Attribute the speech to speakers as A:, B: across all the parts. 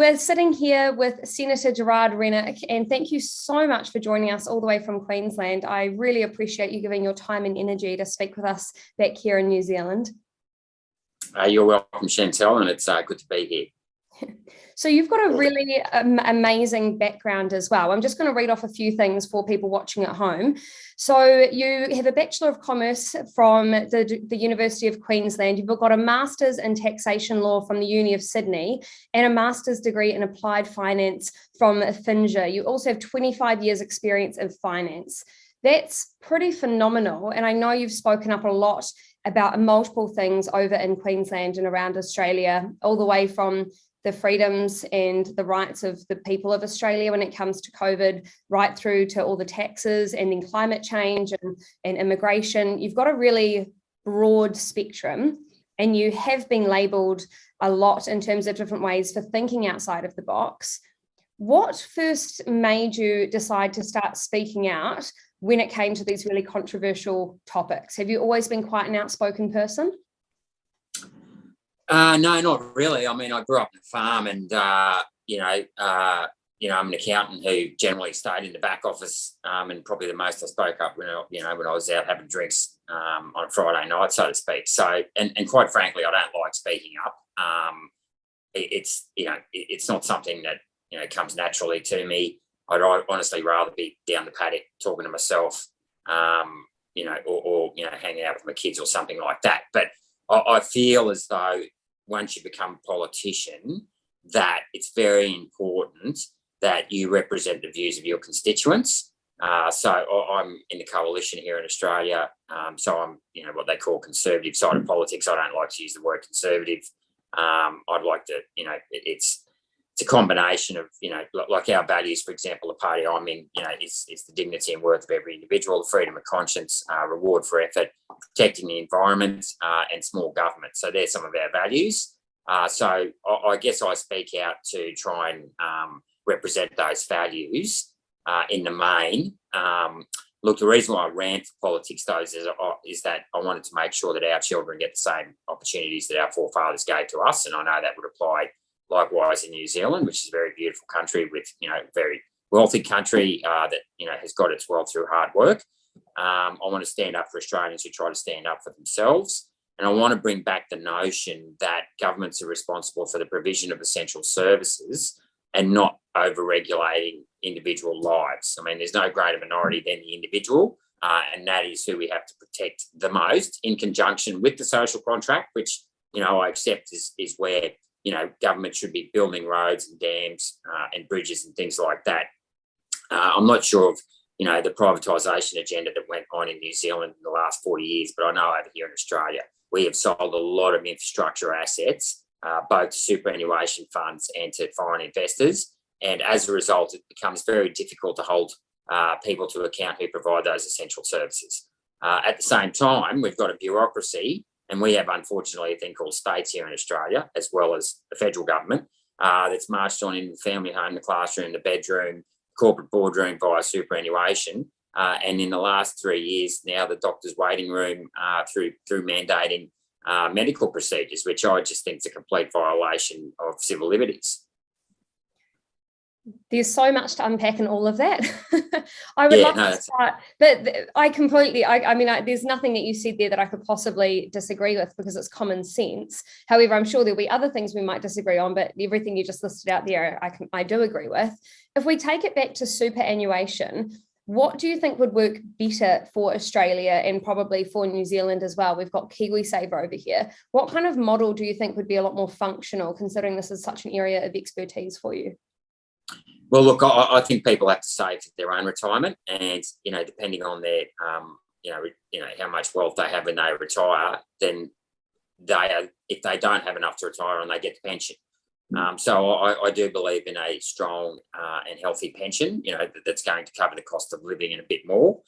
A: We're sitting here with Senator Gerard Rennick, and thank you so much for joining us all the way from Queensland. I really appreciate you giving your time and energy to speak with us back here in New Zealand.
B: You're welcome, Chantel, and it's good to be here.
A: So you've got a really amazing background as well. I'm just going to read off a few things for people watching at home. So you have a Bachelor of Commerce from the University of Queensland. You've got a Master's in Taxation Law from the Uni of Sydney and a Master's degree in Applied Finance from FINJA. You also have 25 years experience in finance. That's pretty phenomenal. And I know you've spoken up a lot about multiple things over in Queensland and around Australia, all the way from the freedoms and the rights of the people of Australia when it comes to COVID, right through to all the taxes and then climate change and immigration. You've got a really broad spectrum, and you have been labelled a lot in terms of different ways for thinking outside of the box. What first made you decide to start speaking out when it came to these really controversial topics? Have you always been quite an outspoken person?
B: No, not really. I mean, I grew up on a farm, and I'm an accountant who generally stayed in the back office, and probably the most I spoke up when I was out having drinks on a Friday night, so to speak. So, and quite frankly, I don't like speaking up. It's not something that comes naturally to me. I'd honestly rather be down the paddock talking to myself, or hanging out with my kids or something like that. But I feel as though once you become a politician, that it's very important that you represent the views of your constituents. So I'm in the coalition here in Australia. So I'm, what they call conservative side of politics. I don't like to use the word conservative. I'd like to, it's a combination of, like our values, for example, the party I'm in, it's the dignity and worth of every individual, freedom of conscience, reward for effort, protecting the environment, and small government. So there's some of our values. So I guess I speak out to try and represent those values in the main. Look, the reason why I ran for politics, though, is that I wanted to make sure that our children get the same opportunities that our forefathers gave to us, and I know that would apply likewise in New Zealand, which is a very beautiful country with, very wealthy country that, has got its wealth through hard work. I want to stand up for Australians who try to stand up for themselves. And I want to bring back the notion that governments are responsible for the provision of essential services and not over-regulating individual lives. I mean, there's no greater minority than the individual, and that is who we have to protect the most, in conjunction with the social contract, which, I accept is where, government should be building roads and dams and bridges and things like that. I'm not sure of, the privatisation agenda that went on in New Zealand in the last 40 years, but I know over here in Australia, we have sold a lot of infrastructure assets, both to superannuation funds and to foreign investors. And as a result, it becomes very difficult to hold people to account who provide those essential services. At the same time, we've got a bureaucracy, and we have, unfortunately, a thing called states here in Australia, as well as the federal government, that's marched on in the family home, the classroom, the bedroom, corporate boardroom via superannuation. And in the last 3 years now, the doctor's waiting room through mandating medical procedures, which I just think is a complete violation of civil liberties.
A: There's so much to unpack in all of that. I would love to start, but there's nothing that you said there that I could possibly disagree with, because it's common sense. However, I'm sure there'll be other things we might disagree on, but everything you just listed out there, I do agree with. If we take it back to superannuation, what do you think would work better for Australia and probably for New Zealand as well? We've got KiwiSaver over here. What kind of model do you think would be a lot more functional, considering this is such an area of expertise for you?
B: Well, look, I think people have to save for their own retirement, and depending on their, how much wealth they have when they retire, then if they don't have enough to retire on, they get the pension. So I do believe in a strong and healthy pension, that's going to cover the cost of living and a bit more,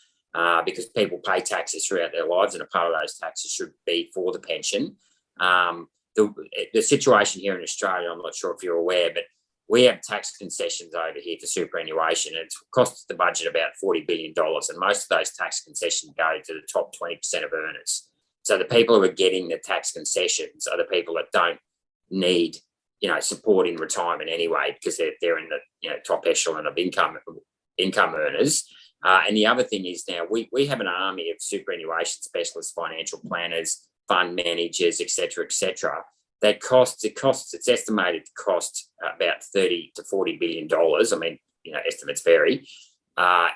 B: because people pay taxes throughout their lives, and a part of those taxes should be for the pension. The situation here in Australia, I'm not sure if you're aware, but we have tax concessions over here for superannuation, and it costs the budget about $40 billion, and most of those tax concessions go to the top 20% of earners. So the people who are getting the tax concessions are the people that don't need supporting retirement anyway, because they're in the top echelon of income earners. And the other thing is now we have an army of superannuation specialists, financial planners, fund managers, etc., that it's estimated to cost about $30 to $40 billion. I mean, estimates vary,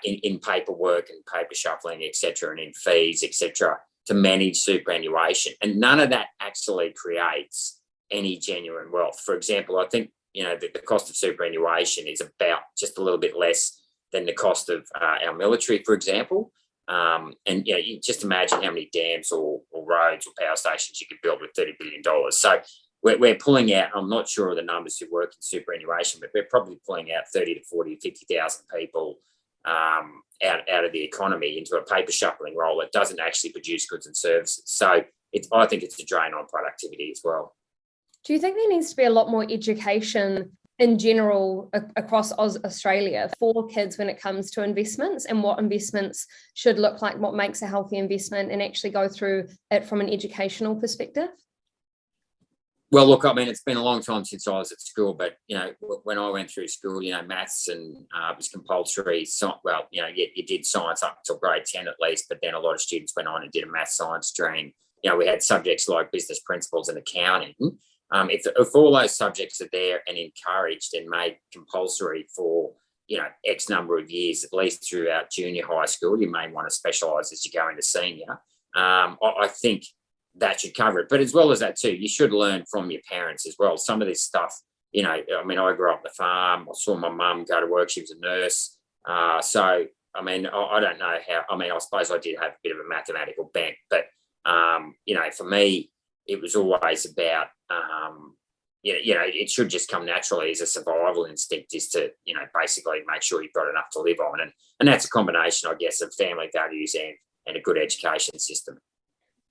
B: in paperwork and paper shuffling, etc., and in fees, etc., to manage superannuation. And none of that actually creates any genuine wealth. For example, I think, the cost of superannuation is about just a little bit less than the cost of our military, for example. And you just imagine how many dams or roads or power stations you could build with $30 billion. So we're pulling out, I'm not sure of the numbers who work in superannuation, but we're probably pulling out 30 to 40, 50,000 people out of the economy into a paper shuffling role that doesn't actually produce goods and services. So I think it's a drain on productivity as well.
A: Do you think there needs to be a lot more education in general across Australia for kids when it comes to investments and what investments should look like, what makes a healthy investment, and actually go through it from an educational perspective?
B: Well, look, I mean, it's been a long time since I was at school, but, when I went through school, maths and was compulsory. So, well, you did science up until grade 10 at least, but then a lot of students went on and did a maths science stream. We had subjects like business principles and accounting. If all those subjects are there and encouraged and made compulsory for, X number of years, at least throughout junior high school, you may want to specialise as you go into senior. I think that should cover it. But as well as that too, you should learn from your parents as well. Some of this stuff, I grew up on the farm. I saw my mum go to work. She was a nurse. So, I don't know how, I suppose I did have a bit of a mathematical bent, but, for me, it was always about, it should just come naturally as a survival instinct, is to, basically make sure you've got enough to live on. And that's a combination, I guess, of family values and a good education system.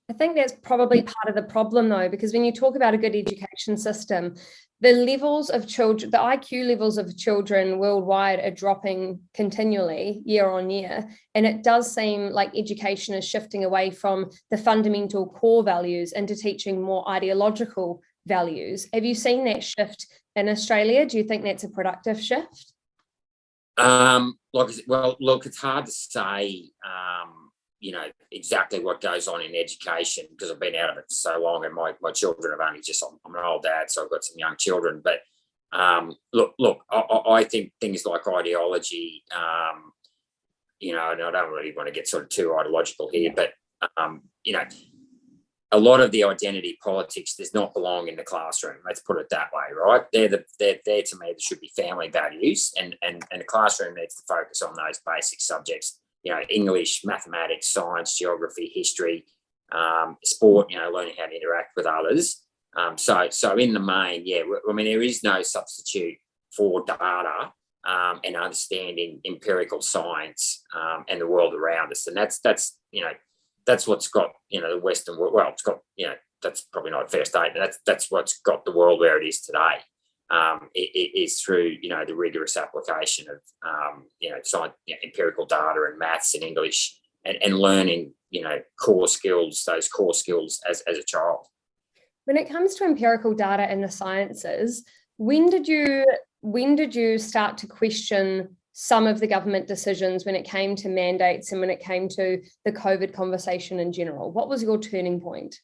A: I think that's probably part of the problem, though, because when you talk about a good education system, the levels of children, the IQ levels of children worldwide are dropping continually year on year. And it does seem like education is shifting away from the fundamental core values into teaching more ideological values. Have you seen that shift in Australia? Do you think that's a productive shift?
B: Look, it's hard to say, exactly what goes on in education, because I've been out of it for so long, and my children have only just, I'm an old dad, so I've got some young children. But I think things like ideology, and I don't really want to get sort of too ideological here, but, a lot of the identity politics does not belong in the classroom. Let's put it that way, right? They're to me, there should be family values, and the classroom needs to focus on those basic subjects. English, mathematics, science, geography, history, sport, learning how to interact with others. So in the main, there is no substitute for data and understanding empirical science and the world around us. And that's what's got, the Western world, well, it's got, that's probably not a fair statement. That's what's got the world where it is today. It is through, the rigorous application of, science, empirical data and maths and English, and learning, core skills, those core skills as a child.
A: When it comes to empirical data and the sciences, when did you start to question some of the government decisions when it came to mandates and when it came to the COVID conversation in general? What was your turning point?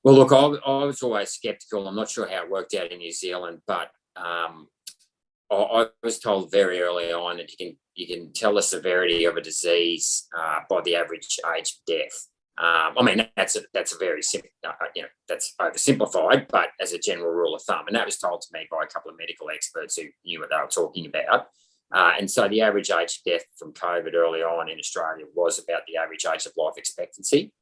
B: Well, look, I was always sceptical. I'm not sure how it worked out in New Zealand, but I was told very early on that you can tell the severity of a disease by the average age of death. That's a very simple, that's oversimplified, but as a general rule of thumb, and that was told to me by a couple of medical experts who knew what they were talking about. And so the average age of death from COVID early on in Australia was about the average age of life expectancy.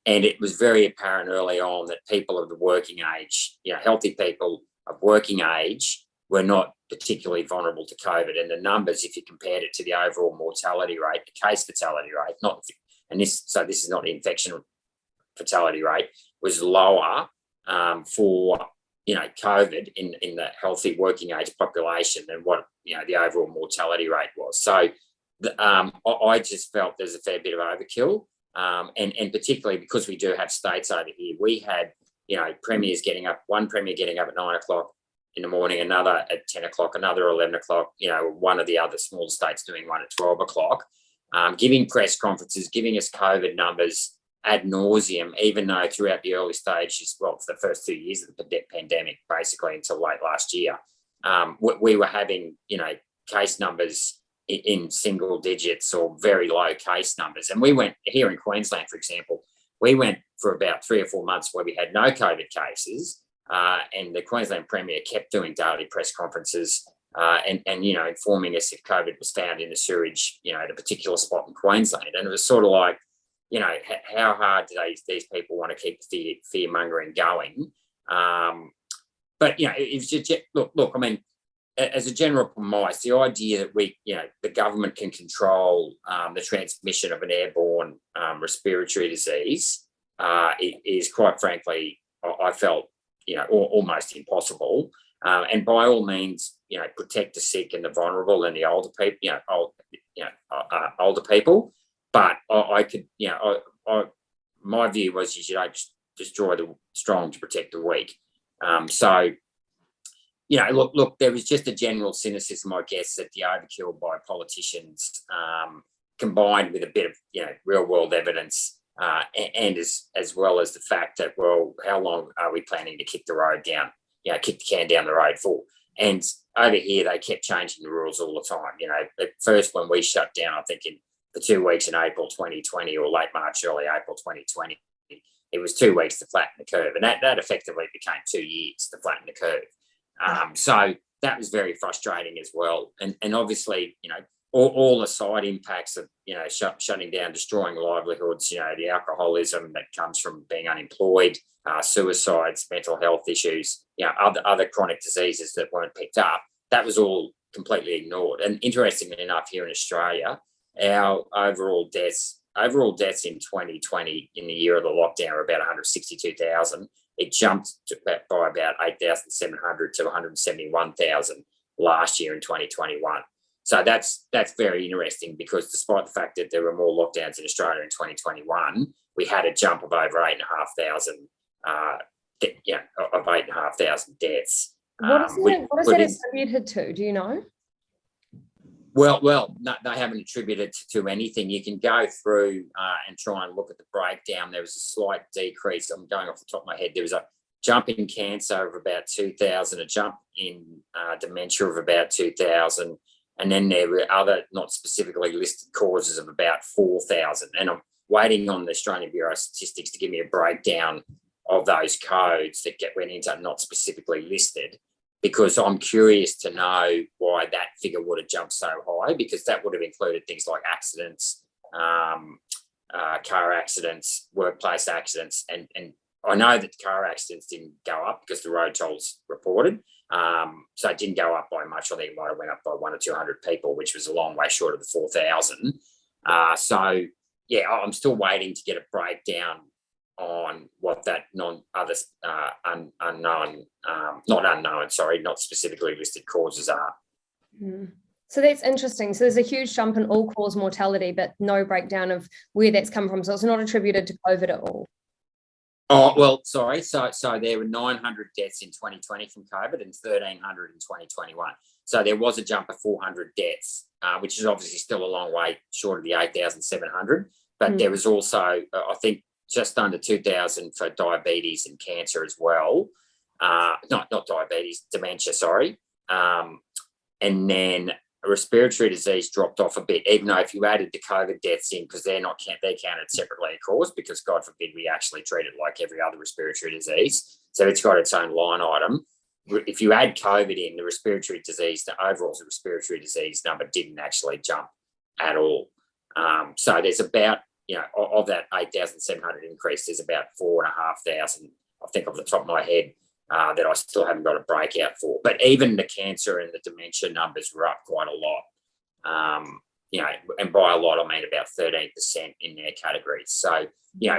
B: And it was very apparent early on that people of the working age, healthy people of working age, were not particularly vulnerable to COVID. And the numbers, if you compared it to the overall mortality rate, the case fatality rate, this is not the infection fatality rate, was lower for COVID in the healthy working age population than what the overall mortality rate was. So I just felt there's a fair bit of overkill. And particularly because we do have states over here, we had premiers getting up, one premier getting up at 9 o'clock in the morning, another at 10 o'clock, another 11 o'clock, one of the other smaller states doing one at 12 o'clock, giving press conferences, giving us COVID numbers ad nauseum, even though throughout the early stages, for the first 2 years of the pandemic, basically until late last year, we were having, case numbers in single digits or very low case numbers. And we went here in Queensland, for example, we went for about 3 or 4 months where we had no COVID cases, and the Queensland Premier kept doing daily press conferences and informing us if COVID was found in the sewage, at a particular spot in Queensland. And it was sort of like, how hard do these people want to keep the fear mongering going? But it was just, look, I mean, as a general premise, the idea that the government can control the transmission of an airborne respiratory disease is quite frankly, I felt, almost impossible. And by all means, protect the sick and the vulnerable and the older people, older people. But I could, my view was you should destroy the strong to protect the weak. Look, there was just a general cynicism, I guess, that the overkill by politicians, combined with a bit of, real world evidence, and as well as the fact that, well, how long are we planning to kick the road down, kick the can down the road for? And over here, they kept changing the rules all the time. At first, when we shut down, I think for 2 weeks in April 2020 or late March, early April 2020, it was 2 weeks to flatten the curve. And that effectively became 2 years to flatten the curve. So that was very frustrating as well. And obviously, all the side impacts of, shutting down, destroying livelihoods, the alcoholism that comes from being unemployed, suicides, mental health issues, other chronic diseases that weren't picked up, that was all completely ignored. And interestingly enough, here in Australia, our overall deaths in 2020 in the year of the lockdown were about 162,000. It jumped by about 8,700 to 171,000 last year in 2021. So that's very interesting, because despite the fact that there were more lockdowns in Australia in 2021, we had a jump of over 8,500 deaths.
A: What is that attributed to? Do you know?
B: Well, no, they haven't attributed to anything. You can go through and try and look at the breakdown. There was a slight decrease. I'm going off the top of my head. There was a jump in cancer of about 2,000, a jump in dementia of about 2,000, and then there were other not specifically listed causes of about 4,000. And I'm waiting on the Australian Bureau of Statistics to give me a breakdown of those codes that went into not specifically listed, because I'm curious to know why that figure would have jumped so high, because that would have included things like accidents, car accidents, workplace accidents. And I know that car accidents didn't go up because the road tolls reported. So it didn't go up by much. I think it might have went up by 100 or 200 people, which was a long way short of the 4,000. So, yeah, I'm still waiting to get a breakdown on what that not specifically listed causes are.
A: So that's interesting. So there's a huge jump in all-cause mortality, but no breakdown of where that's come from. So it's not attributed to COVID at all.
B: Oh, well, sorry. So there were 900 deaths in 2020 from COVID and 1,300 in 2021. So there was a jump of 400 deaths, which is obviously still a long way short of the 8,700. But there was also, I think, just under 2,000 for diabetes and cancer as well. Not diabetes, dementia, sorry. And then respiratory disease dropped off a bit, even though if you added the COVID deaths in, because they're counted separately, of course, because God forbid we actually treat it like every other respiratory disease. So it's got its own line item. If you add COVID in, the respiratory disease, the overall respiratory disease number didn't actually jump at all. So there's about, of that 8,700 increase, there's about 4,500, I think off the top of my head, that I still haven't got a breakout for. But even the cancer and the dementia numbers were up quite a lot. And by a lot, I mean about 13% in their categories. So,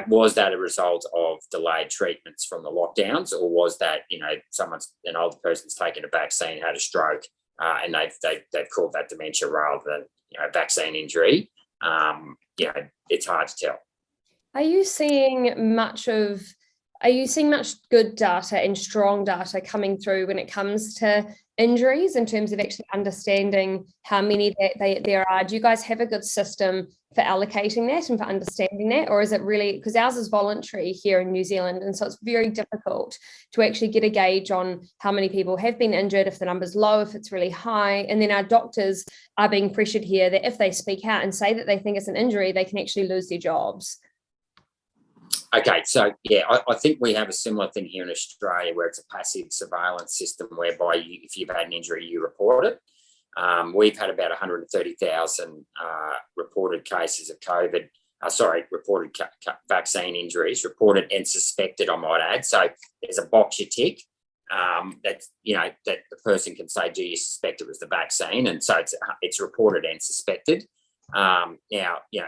B: was that a result of delayed treatments from the lockdowns, or was that, an older person's taken a vaccine, had a stroke, and they've called that dementia rather than, vaccine injury? It's hard to tell.
A: Are you seeing much of Are you seeing much good data and strong data coming through when it comes to injuries in terms of actually understanding how many there are? Do you guys have a good system for allocating that and for understanding that? Or is it really, because ours is voluntary here in New Zealand, and so it's very difficult to actually get a gauge on how many people have been injured, if the number's low, if it's really high. And then our doctors are being pressured here that if they speak out and say that they think it's an injury, they can actually lose their jobs.
B: Okay, so yeah, I think we have a similar thing here in Australia where it's a passive surveillance system whereby if you've had an injury, you report it. We've had about 130,000 reported cases of COVID, reported vaccine injuries, reported and suspected, I might add. So there's a box you tick that the person can say, do you suspect it was the vaccine? And so it's reported and suspected. Now,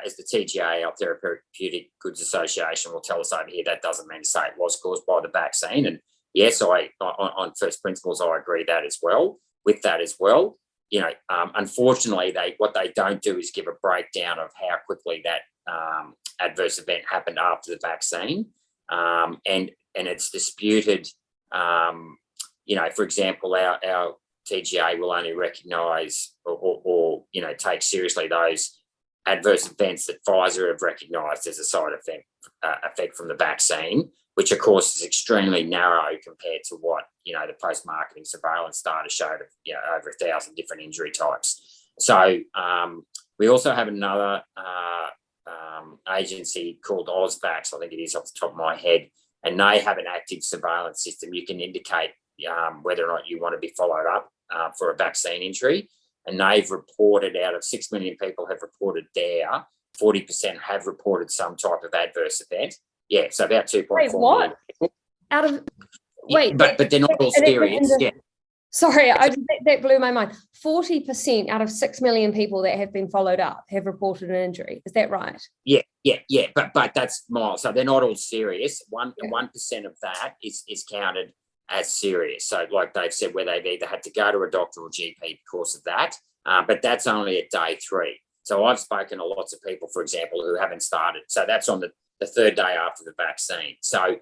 B: as the TGA, our Therapeutic Goods Association, will tell us over here, that doesn't mean to say it was caused by the vaccine. And yes, on first principles, I agree with that as well. Unfortunately, what they don't do is give a breakdown of how quickly that adverse event happened after the vaccine, and it's disputed. For example, our TGA will only recognise or take seriously those adverse events that Pfizer have recognised as a side effect from the vaccine, which of course is extremely narrow compared to what the post-marketing surveillance data showed of over 1,000 different injury types. So we also have another agency called AusVax, I think it is off the top of my head, and they have an active surveillance system. You can indicate whether or not you want to be followed up for a vaccine injury. And they've reported, out of 6 million people have reported there, 40% have reported some type of adverse event. Yeah, so about 2.4 million people. But they're not all serious. Yeah.
A: Sorry, that blew my mind. 40% out of 6 million people that have been followed up have reported an injury. Is that right?
B: Yeah. But that's mild. So they're not all serious. 1% of that is counted as serious. So like they've said, where they've either had to go to a doctor or GP because of that, but that's only at day 3. So I've spoken to lots of people, for example, who haven't started. So that's on the third day after the vaccine. So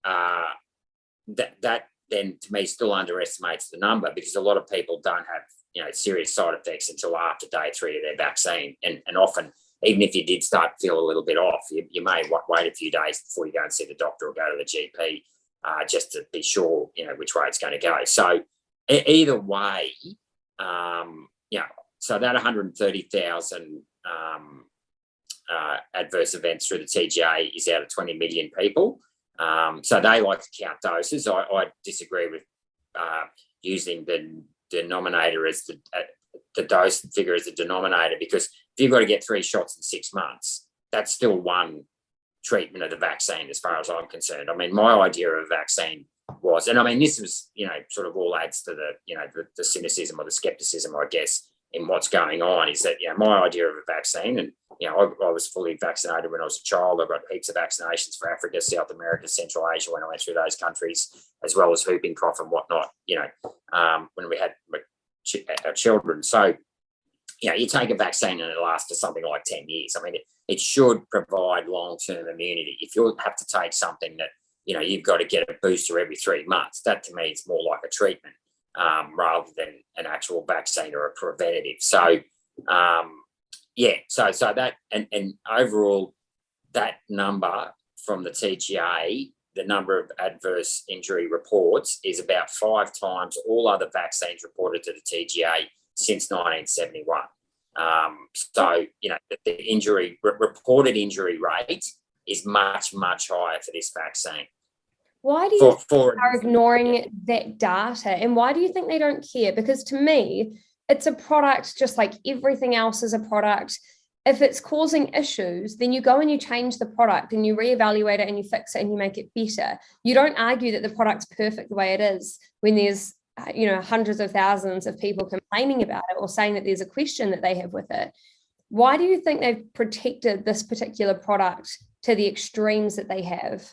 B: that then to me still underestimates the number, because a lot of people don't have serious side effects until after day 3 of their vaccine, and often even if you did start to feel a little bit off, you may wait a few days before you go and see the doctor or go to the GP. Just to be sure, which way it's going to go. So either way, so that 130,000 adverse events through the TGA is out of 20 million people. So they like to count doses. I disagree with using the denominator as the dose figure as the denominator, because if you've got to get 3 shots in 6 months, that's still one treatment of the vaccine as far as I'm concerned. I mean, my idea of a vaccine was, and I mean, this was, sort of all adds to the cynicism or the skepticism, I guess, in what's going on, is that, my idea of a vaccine, and, I was fully vaccinated when I was a child. I got heaps of vaccinations for Africa, South America, Central Asia when I went through those countries, as well as whooping cough and whatnot, when we had our children. So, you take a vaccine and it lasts for something like 10 years. I mean, it should provide long-term immunity. If you have to take something that, you've got to get a booster every 3 months, that to me is more like a treatment rather than an actual vaccine or a preventative. So, so that, and overall, that number from the TGA, the number of adverse injury reports, is about 5 times all other vaccines reported to the TGA since 1971. So, the reported injury rate is much, much higher for this vaccine.
A: Why do you think are ignoring that data, and why do you think they don't care? Because to me, it's a product just like everything else is a product. If it's causing issues, then you go and you change the product and you reevaluate it and you fix it and you make it better. You don't argue that the product's perfect the way it is when there's hundreds of thousands of people complaining about it or saying that there's a question that they have with it. Why do you think they've protected this particular product to the extremes that they have?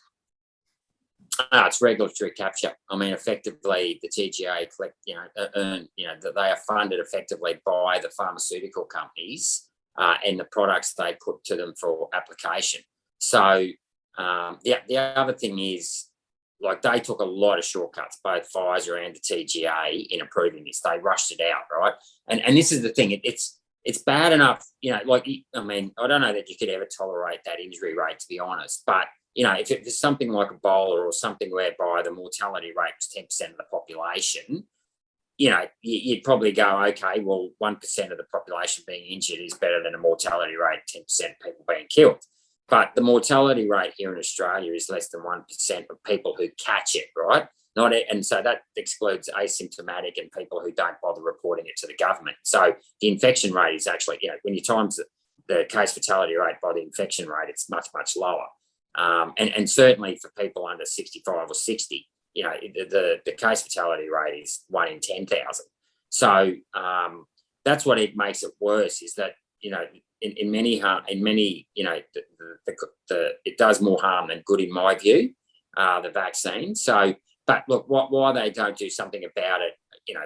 B: It's regulatory capture. I mean, effectively, the TGA collect, that they are funded effectively by the pharmaceutical companies and the products they put to them for application. So, The other thing is, like, they took a lot of shortcuts, both Pfizer and the TGA, in approving this. They rushed it out, right? And this is the thing. It's bad enough, like, I mean, I don't know that you could ever tolerate that injury rate, to be honest. But, if it was something like Ebola or something whereby the mortality rate was 10% of the population, you'd probably go, okay, well, 1% of the population being injured is better than a mortality rate of 10% of people being killed. But the mortality rate here in Australia is less than 1% of people who catch it, right? And so that excludes asymptomatic and people who don't bother reporting it to the government. So the infection rate is actually, when you times the case fatality rate by the infection rate, it's much, much lower. And certainly for people under 65 or 60, the case fatality rate is 1 in 10,000. So that's what it makes it worse, is that, in many, it does more harm than good, in my view, the vaccine. So, but look, why they don't do something about it,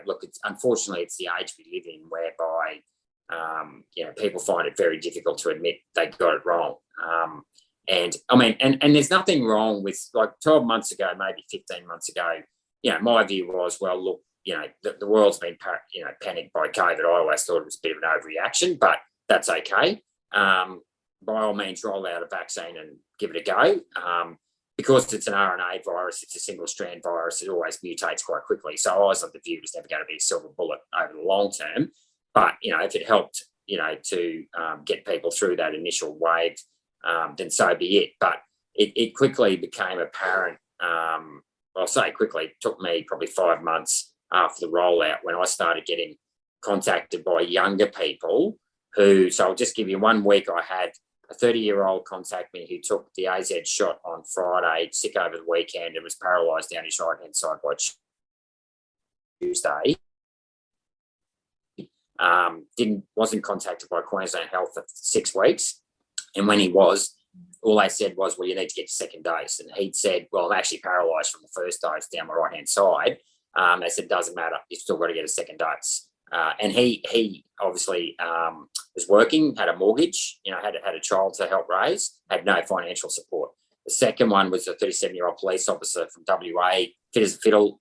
B: look, unfortunately, it's the age we live in, whereby, people find it very difficult to admit they got it wrong. And I mean, and there's nothing wrong with, like, 12 months ago, maybe 15 months ago, my view was, well, look, the world's been, panicked by COVID. I always thought it was a bit of an overreaction, but that's okay. By all means, roll out a vaccine and give it a go. Because it's an RNA virus, it's a single strand virus, it always mutates quite quickly. So I was of the view it was never going to be a silver bullet over the long term. But, if it helped, to get people through that initial wave, then so be it. But it quickly became apparent, I'll say quickly, it took me probably 5 months after the rollout when I started getting contacted by younger people so I'll just give you 1 week. I had a 30-year-old contact me who took the AZ shot on Friday, sick over the weekend, and was paralysed down his right-hand side by Tuesday. Wasn't contacted by Queensland Health for 6 weeks. And when he was, all they said was, well, you need to get your second dose. And he'd said, well, I'm actually paralysed from the first dose down my right-hand side. They said, doesn't matter, you've still got to get a second dose. And he obviously was working, had a mortgage, had a child to help raise, had no financial support. The second one was a 37-year-old police officer from WA, fit as a fiddle,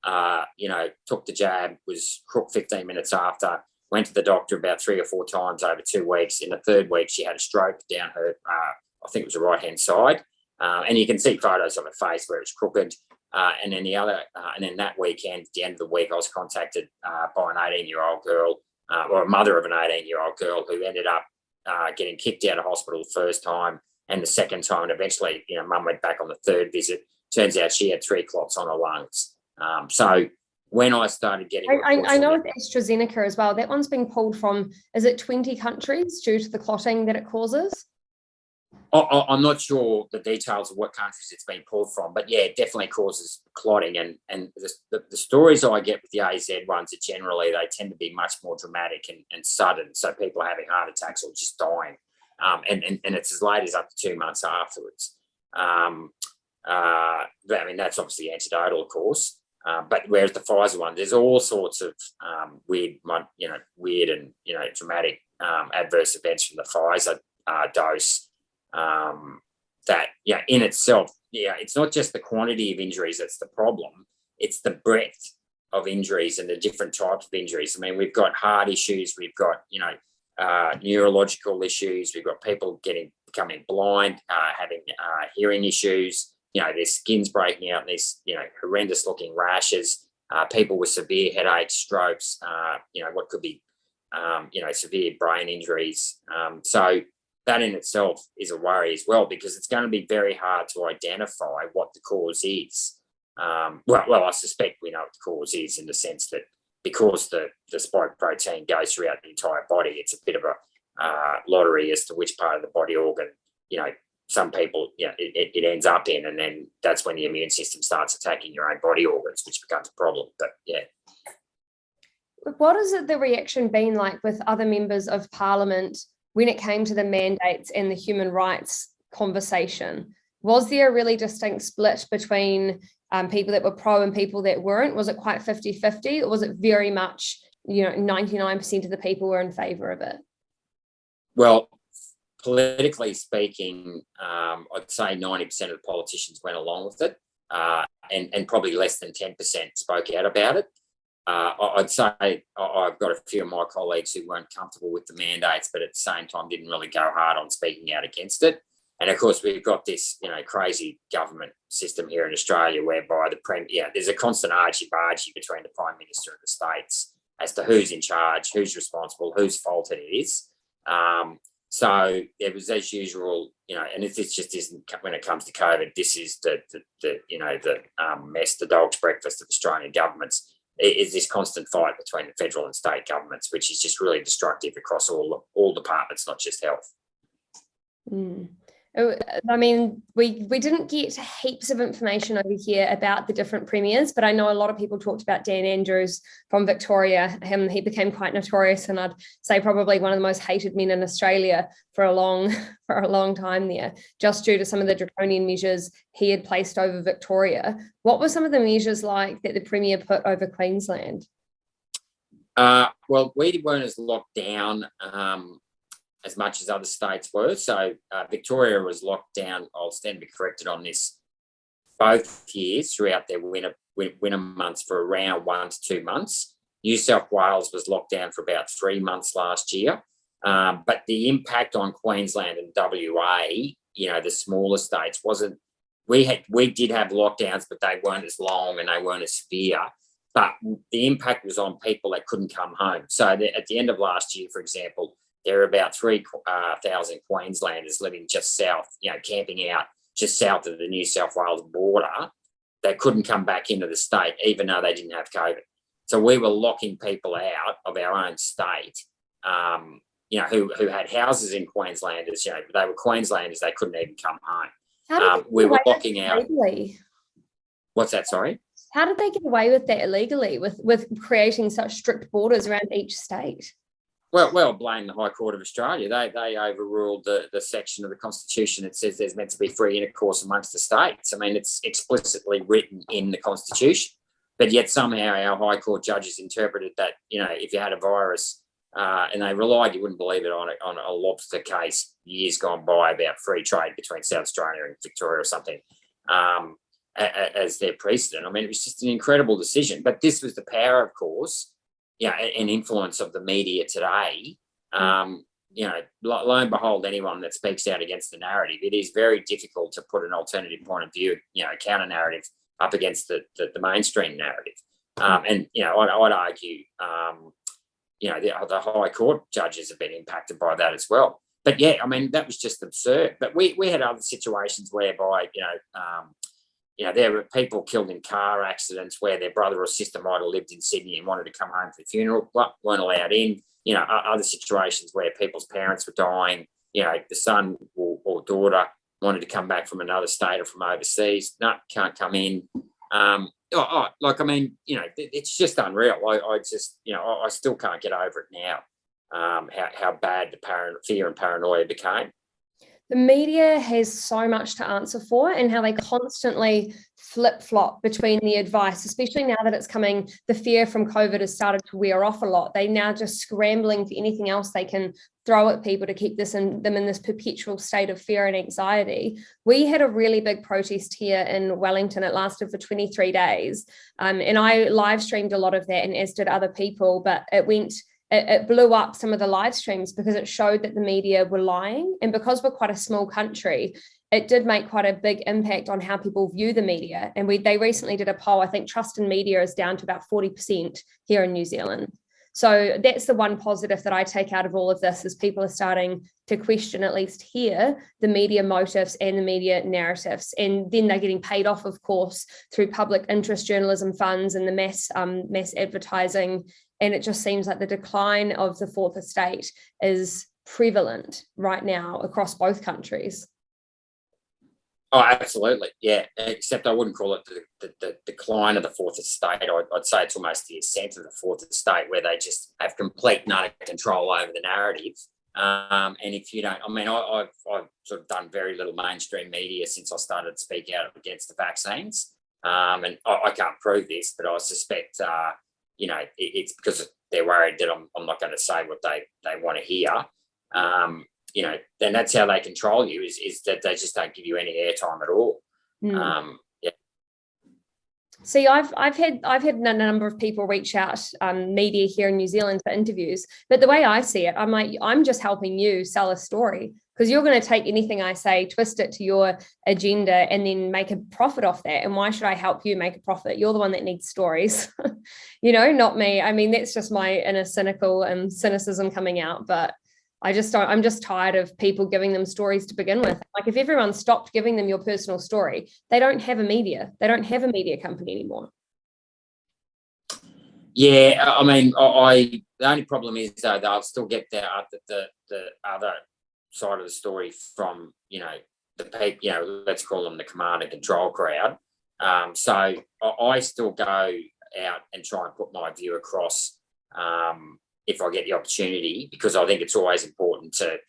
B: took the jab, was crook 15 minutes after, went to the doctor about 3 or 4 times over 2 weeks. In the third week, she had a stroke down her, I think it was the right-hand side. And you can see photos of her face where it was crooked. And then that weekend, at the end of the week, I was contacted by an 18-year-old girl, or a mother of an 18-year-old girl, who ended up getting kicked out of hospital the first time and the second time. And eventually, mum went back on the third visit. Turns out she had 3 clots on her lungs. So when I started getting...
A: I know with AstraZeneca as well, that one's being pulled from, is it 20 countries due to the clotting that it causes?
B: I'm not sure the details of what countries it's been pulled from, but yeah, it definitely causes clotting. And the stories I get with the AZ ones are generally, they tend to be much more dramatic and sudden. So people are having heart attacks or just dying. And it's as late as up to 2 months afterwards. I mean, that's obviously antidotal, of course. But whereas the Pfizer one, there's all sorts of weird and dramatic adverse events from the Pfizer dose. That in itself, it's not just the quantity of injuries that's the problem, it's the breadth of injuries and the different types of injuries. I mean, we've got heart issues, we've got neurological issues, we've got people becoming blind, having hearing issues, their skin's breaking out, and there's horrendous looking rashes, people with severe headaches, strokes, what could be severe brain injuries. So that in itself is a worry as well, because it's going to be very hard to identify what the cause is. Well, I suspect we know what the cause is, in the sense that because the spike protein goes throughout the entire body, it's a bit of a lottery as to which part of the body organ, some people, it ends up in, and then that's when the immune system starts attacking your own body organs, which becomes a problem. But yeah.
A: What has the reaction been like with other members of Parliament when it came to the mandates and the human rights conversation? Was there a really distinct split between people that were pro and people that weren't? Was it quite 50-50, or was it very much, 99% of the people were in favour of it?
B: Well, politically speaking, I'd say 90% of the politicians went along with it, and probably less than 10% spoke out about it. I'd say I've got a few of my colleagues who weren't comfortable with the mandates, but at the same time didn't really go hard on speaking out against it. And of course, we've got this, crazy government system here in Australia whereby there's a constant argy-bargy between the Prime Minister and the states as to who's in charge, who's responsible, whose fault it is. So it was as usual, and it just isn't, when it comes to COVID, this is the mess, the dog's breakfast of Australian governments, is this constant fight between the federal and state governments, which is just really destructive across all departments, not just health.
A: Mm. I mean, we didn't get heaps of information over here about the different premiers, but I know a lot of people talked about Dan Andrews from Victoria. He became quite notorious, and I'd say probably one of the most hated men in Australia for a long time there, just due to some of the draconian measures he had placed over Victoria. What were some of the measures like that the Premier put over Queensland?
B: Well, we weren't as locked down as much as other states were. So Victoria was locked down, I'll stand to be corrected on this, both years throughout their winter months for around 1 to 2 months. New South Wales was locked down for about 3 months last year. But the impact on Queensland and WA, the smaller states, wasn't, we did have lockdowns, but they weren't as long and they weren't as severe. But the impact was on people that couldn't come home. So at the end of last year, for example, there are about 3,000 Queenslanders living just south, camping out just south of the New South Wales border that couldn't come back into the state, even though they didn't have COVID. So we were locking people out of our own state, who had houses in Queensland. They were Queenslanders, they couldn't even come home. We were locking out. Legally? What's that, sorry?
A: How did they get away with that illegally, with creating such strict borders around each state?
B: Well, blame the High Court of Australia. They overruled the section of the Constitution that says there's meant to be free intercourse amongst the states. I mean, it's explicitly written in the Constitution, but yet somehow our High Court judges interpreted that, if you had a virus, and they relied, you wouldn't believe it, on a lobster case years gone by about free trade between South Australia and Victoria or something, as their precedent. I mean, it was just an incredible decision. But this was the power, of course, and influence of the media today. Lo and behold, anyone that speaks out against the narrative, it is very difficult to put an alternative point of view, a counter narrative up against the mainstream narrative. And I'd argue, the High Court judges have been impacted by that as well. But that was just absurd. But we had other situations whereby, there were people killed in car accidents where their brother or sister might have lived in Sydney and wanted to come home for the funeral, but weren't allowed in. Other situations where people's parents were dying, the son or daughter wanted to come back from another state or from overseas. No, can't come in. It's just unreal. I still can't get over it now, how bad the fear and paranoia became.
A: The media has so much to answer for, and how they constantly flip-flop between the advice, especially now that it's coming, the fear from COVID has started to wear off a lot. They're now just scrambling for anything else they can throw at people to keep them in this perpetual state of fear and anxiety. We had a really big protest here in Wellington. It lasted for 23 days. And I live streamed a lot of that, and as did other people, but it blew up some of the live streams because it showed that the media were lying. And because we're quite a small country, it did make quite a big impact on how people view the media. And they recently did a poll. I think trust in media is down to about 40% here in New Zealand. So that's the one positive that I take out of all of this, is people are starting to question, at least here, the media motives and the media narratives. And then they're getting paid off, of course, through public interest journalism funds and the mass advertising. And it just seems like the decline of the fourth estate is prevalent right now across both countries.
B: Oh, absolutely. Yeah. Except I wouldn't call it the decline of the fourth estate. I'd say it's almost the ascent of the fourth estate, where they just have complete and utter control over the narrative. And if you don't, I've sort of done very little mainstream media since I started to speak out against the vaccines. And I can't prove this, but I suspect, it's because they're worried that I'm not going to say what they want to hear. then that's how they control you, is that they just don't give you any airtime at all. Yeah.
A: See, I've had a number of people reach out, media here in New Zealand, for interviews. But the way I see it, I'm like, I'm just helping you sell a story, because you're going to take anything I say, twist it to your agenda, and then make a profit off that. And why should I help you make a profit? You're the one that needs stories, not me. I mean, that's just my inner cynicism coming out. But I'm just tired of people giving them stories to begin with. Like, if everyone stopped giving them your personal story, they don't have a media company anymore.
B: Yeah, I mean, the only problem is, though, they'll still get the other side of the story from, the people, let's call them the command and control crowd. So I still go out and try and put my view across, if I get the opportunity, because I think it's always important to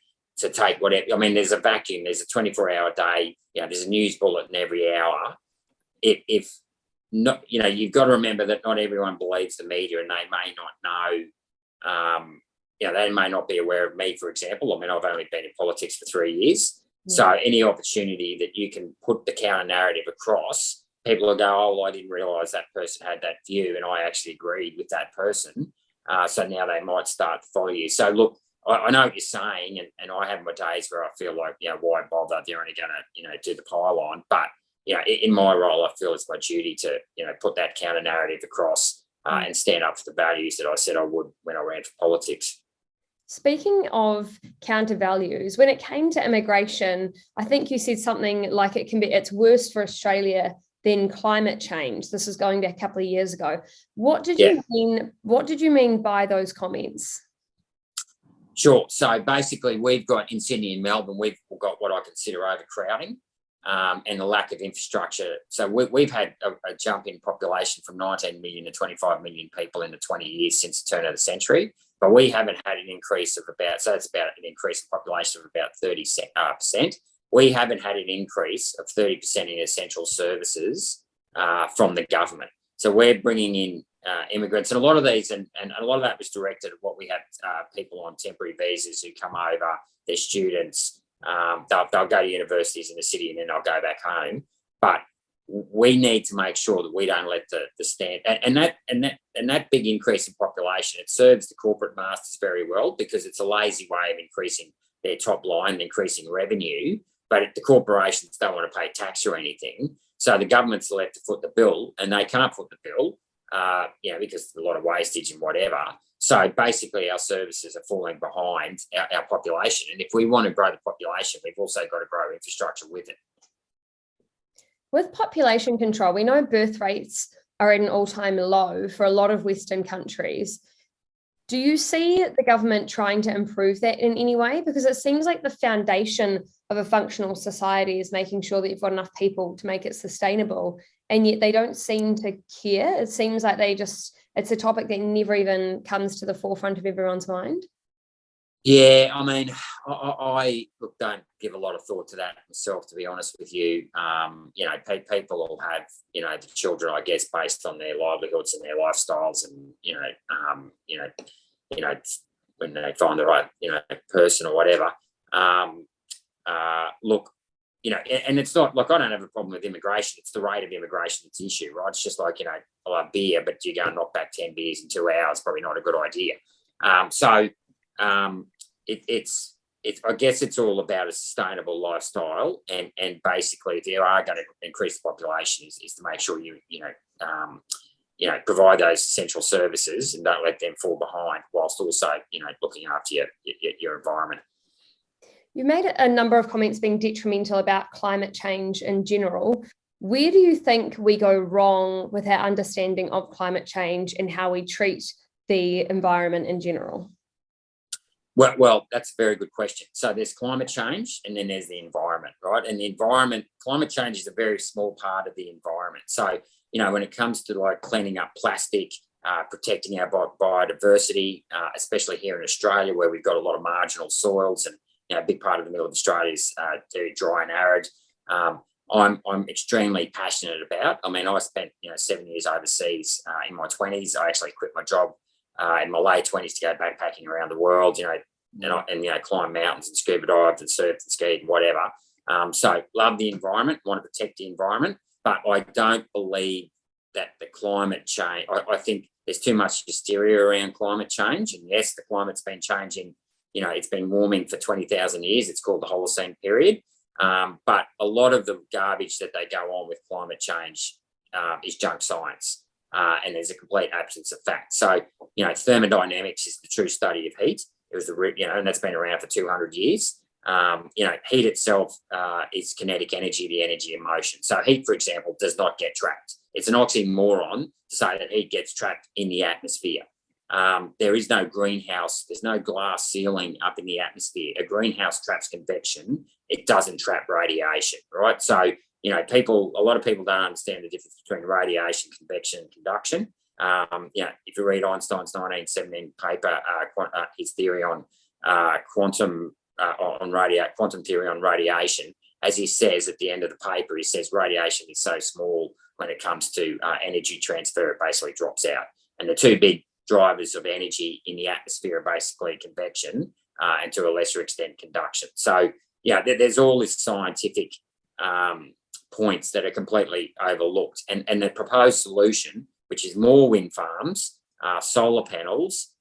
B: take whatever. I mean, there's a vacuum. There's a 24-hour day. There's a news bulletin every hour. If not, you've got to remember that not everyone believes the media, and they may not know. They may not be aware of me, for example. I mean, I've only been in politics for 3 years. Yeah. So any opportunity that you can put the counter narrative across, people will go, "Oh, well, I didn't realise that person had that view, and I actually agreed with that person." So now they might start to follow you. So look, I know what you're saying, and I have my days where I feel like, why bother? They're only going to, do the pylon. But, in my role, I feel it's my duty to, put that counter narrative across and stand up for the values that I said I would when I ran for politics.
A: Speaking of counter values, when it came to immigration, I think you said something like it's worse for Australia than climate change. This is going back a couple of years ago. What did you mean? What did you mean by those comments?
B: Sure. So basically, we've got in Sydney and Melbourne, we've got what I consider overcrowding and the lack of infrastructure. So we've had a jump in population from 19 million to 25 million people in the 20 years since the turn of the century. But we haven't had an increase of that's about an increase in population of about 30%. We haven't had an increase of 30% in essential services from the government. So we're bringing in immigrants, and a lot of these, and a lot of that was directed at what we have people on temporary visas who come over, they're students, they'll go to universities in the city and then they'll go back home. But we need to make sure that we don't let the stand and that big increase in population, it serves the corporate masters very well, because it's a lazy way of increasing their top line, increasing revenue. But the corporations don't want to pay tax or anything, so the government's left to foot the bill, and they can't foot the bill, because there's a lot of wastage and whatever. So basically, our services are falling behind our population, and if we want to grow the population, we've also got to grow infrastructure with it.
A: With population control, we know birth rates are at an all-time low for a lot of Western countries. Do you see the government trying to improve that in any way? Because it seems like the foundation of a functional society is making sure that you've got enough people to make it sustainable, and yet they don't seem to care. It seems like it's a topic that never even comes to the forefront of everyone's mind.
B: Yeah, I mean, I don't give a lot of thought to that myself, to be honest with you. People will have, the children, I guess, based on their livelihoods and their lifestyles, and when they find the right, person or whatever. Look, and it's not like I don't have a problem with immigration. It's the rate of immigration that's the issue, right? It's just like, I love beer, but you go and knock back 10 beers in 2 hours, probably not a good idea. It's I guess it's all about a sustainable lifestyle, and basically, if you are going to increase the population, is to make sure you provide those essential services and don't let them fall behind, whilst also looking after your environment.
A: You made a number of comments being detrimental about climate change in general. Where do you think we go wrong with our understanding of climate change and how we treat the environment in general?
B: Well, that's a very good question. So there's climate change, and then there's the environment, right? And the environment, climate change is a very small part of the environment. So, when it comes to like cleaning up plastic, protecting our biodiversity, especially here in Australia, where we've got a lot of marginal soils, and a big part of the middle of Australia is very dry and arid. I'm extremely passionate about. I mean, I spent 7 years overseas in my 20s. I actually quit my job in my late 20s to go backpacking around the world. and climb mountains and scuba dived and surfed and skied and whatever. So love the environment, want to protect the environment, but I don't believe that the climate change, I think there's too much hysteria around climate change. And yes, the climate's been changing, it's been warming for 20,000 years. It's called the Holocene period. But a lot of the garbage that they go on with climate change is junk science. And there's a complete absence of fact. So, thermodynamics is the true study of heat. It was and that's been around for 200 years. Heat itself is kinetic energy, the energy in motion. So heat, for example, does not get trapped. It's an oxymoron to say that heat gets trapped in the atmosphere. There is no greenhouse. There's no glass ceiling up in the atmosphere. A greenhouse traps convection. It doesn't trap radiation, right? So, a lot of people don't understand the difference between radiation, convection, and conduction. If you read Einstein's 1917 paper, his theory on quantum theory on radiation, as he says at the end of the paper, he says radiation is so small when it comes to energy transfer, it basically drops out. And the two big drivers of energy in the atmosphere are basically convection and to a lesser extent conduction. So, there's all this scientific points that are completely overlooked. And the proposed solution, which is more wind farms, solar panels,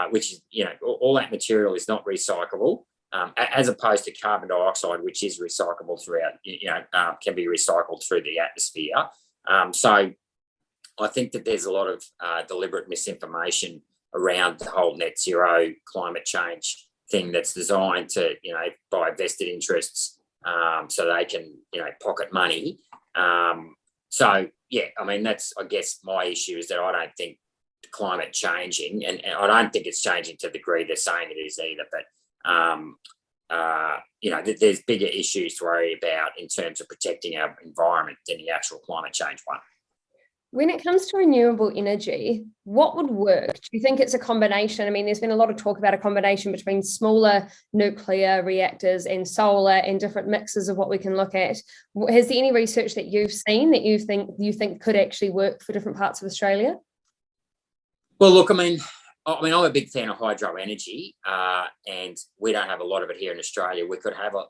B: which is, all that material is not recyclable, as opposed to carbon dioxide, which is recyclable throughout, can be recycled through the atmosphere. So I think that there's a lot of deliberate misinformation around the whole net zero climate change thing that's designed to, by vested interests so they can, pocket money. That's, I guess my issue is that I don't think climate changing, and I don't think it's changing to the degree they're saying it is either, but there's bigger issues to worry about in terms of protecting our environment than the actual climate change one.
A: When it comes to renewable energy, what would work? Do you think it's a combination? I mean, there's been a lot of talk about a combination between smaller nuclear reactors and solar and different mixes of what we can look at. Has there any research that you've seen that you think could actually work for different parts of Australia?
B: Well, look, I'm a big fan of hydro energy, and we don't have a lot of it here in Australia. We could have a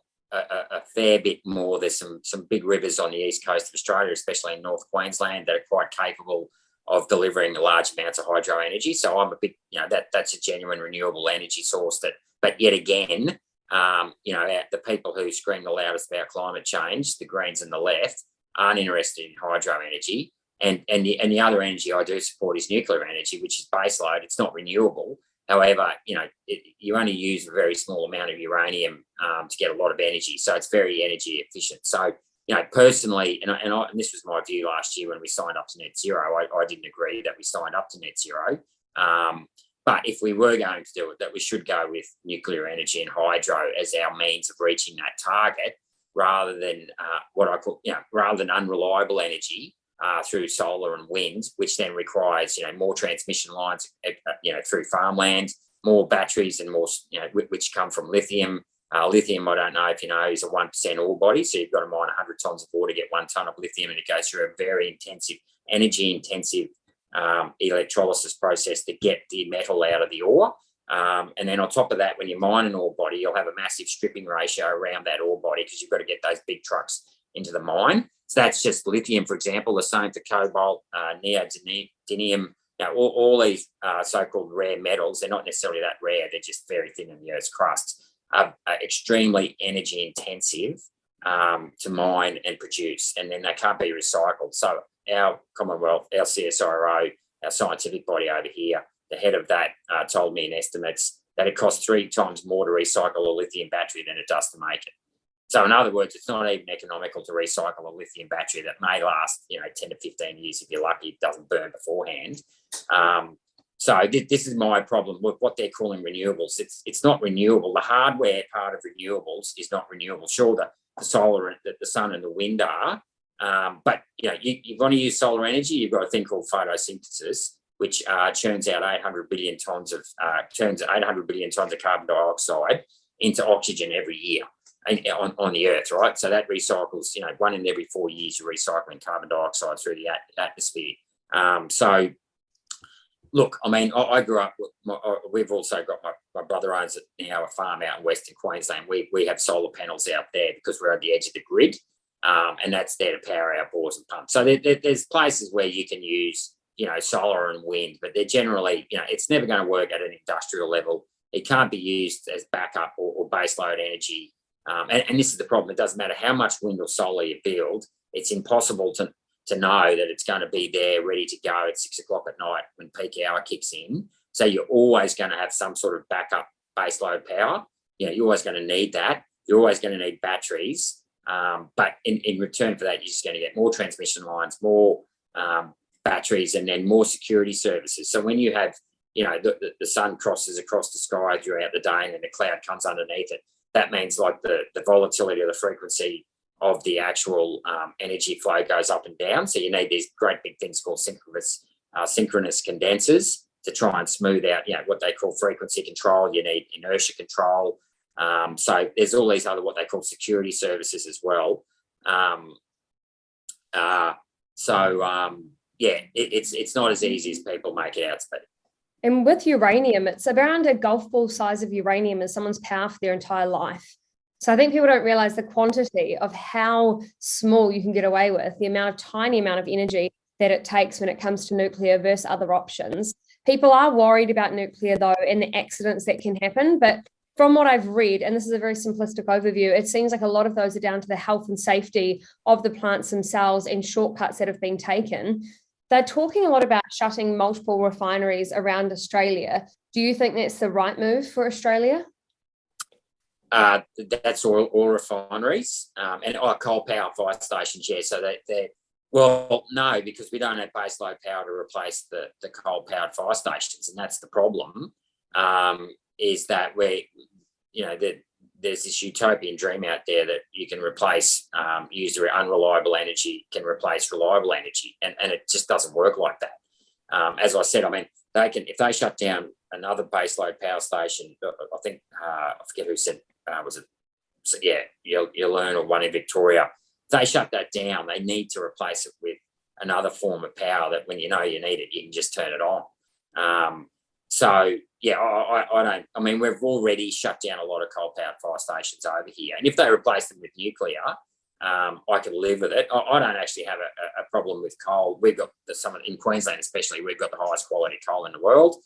B: fair bit more. There's some big rivers on the east coast of Australia, especially in North Queensland, that are quite capable of delivering large amounts of hydro energy. So I'm a big, that's a genuine renewable energy source. But yet again, the people who scream the loudest about climate change, the Greens and the left, aren't interested in hydro energy. And the other energy I do support is nuclear energy, which is baseload. It's not renewable. However, you only use a very small amount of uranium to get a lot of energy, so it's very energy efficient. So, personally, and this was my view last year when we signed up to net zero. I didn't agree that we signed up to net zero, but if we were going to do it, that we should go with nuclear energy and hydro as our means of reaching that target, rather than rather than unreliable energy. Through solar and wind, which then requires, more transmission lines, through farmland, more batteries and more, which come from lithium. Lithium, I don't know if you know, is a 1% ore body. So you've got to mine 100 tonnes of ore to get 1 tonne of lithium, and it goes through a very energy-intensive electrolysis process to get the metal out of the ore. And then on top of that, when you mine an ore body, you'll have a massive stripping ratio around that ore body because you've got to get those big trucks into the mine. So that's just lithium, for example. The same for cobalt, neodymium, all these so-called rare metals. They're not necessarily that rare. They're just very thin in the Earth's crust. Are extremely energy intensive to mine and produce, and then they can't be recycled. So our Commonwealth, our CSIRO, our scientific body over here, the head of that told me in estimates that it costs 3 times more to recycle a lithium battery than it does to make it. So in other words, it's not even economical to recycle a lithium battery that may last, 10 to 15 years if you're lucky. It doesn't burn beforehand. So this is my problem with what they're calling renewables. It's not renewable. The hardware part of renewables is not renewable. Sure, the solar, the sun and the wind are, but you want to use solar energy. You've got a thing called photosynthesis, which churns out 800 billion tonnes of carbon dioxide into oxygen every year. On the Earth, right? So that recycles, 1 in every 4 years you're recycling carbon dioxide through the atmosphere. So Look, I mean, I grew up. We've also got my brother owns a farm out in Western Queensland. We have solar panels out there because we're at the edge of the grid, and that's there to power our bores and pumps. So there's places where you can use, solar and wind, but they're generally, it's never going to work at an industrial level. It can't be used as backup or baseload energy. And this is the problem. It doesn't matter how much wind or solar you build. It's impossible to know that it's going to be there ready to go at 6 o'clock at night when peak hour kicks in. So you're always going to have some sort of backup baseload power. You're always going to need that. You're always going to need batteries. But in return for that, you're just going to get more transmission lines, more batteries, and then more security services. So when you have, the sun crosses across the sky throughout the day and then the cloud comes underneath it, that means like the volatility of the frequency of the actual energy flow goes up and down. So you need these great big things called synchronous condensers to try and smooth out, what they call frequency control. You need inertia control. So there's all these other what they call security services as well. It's not as easy as people make it out to be.
A: And with uranium, it's around a golf ball size of uranium as someone's power for their entire life. So I think people don't realize the quantity of how small you can get away with, the tiny amount of energy that it takes when it comes to nuclear versus other options. People are worried about nuclear, though, and the accidents that can happen. But from what I've read, and this is a very simplistic overview, it seems like a lot of those are down to the health and safety of the plants themselves and shortcuts that have been taken. They're talking a lot about shutting multiple refineries around Australia. Do you think that's the right move for Australia?
B: That's all refineries and coal power fire stations, yeah. So well, no, because we don't have baseload power to replace the coal-powered fire stations, and that's the problem. Is that there's this utopian dream out there that you can replace unreliable energy can replace reliable energy, and it just doesn't work like that. As I said, I mean, if they shut down another baseload power station, I think I forget who said was it? So yeah, you'll learn, or one in Victoria. If they shut that down, they need to replace it with another form of power that when you need it, you can just turn it on. So yeah, I mean, we've already shut down a lot of coal-powered fire stations over here, and if they replace them with nuclear, I can live with it. I don't actually have a problem with coal. We've got in Queensland, especially, we've got the highest quality coal in the world.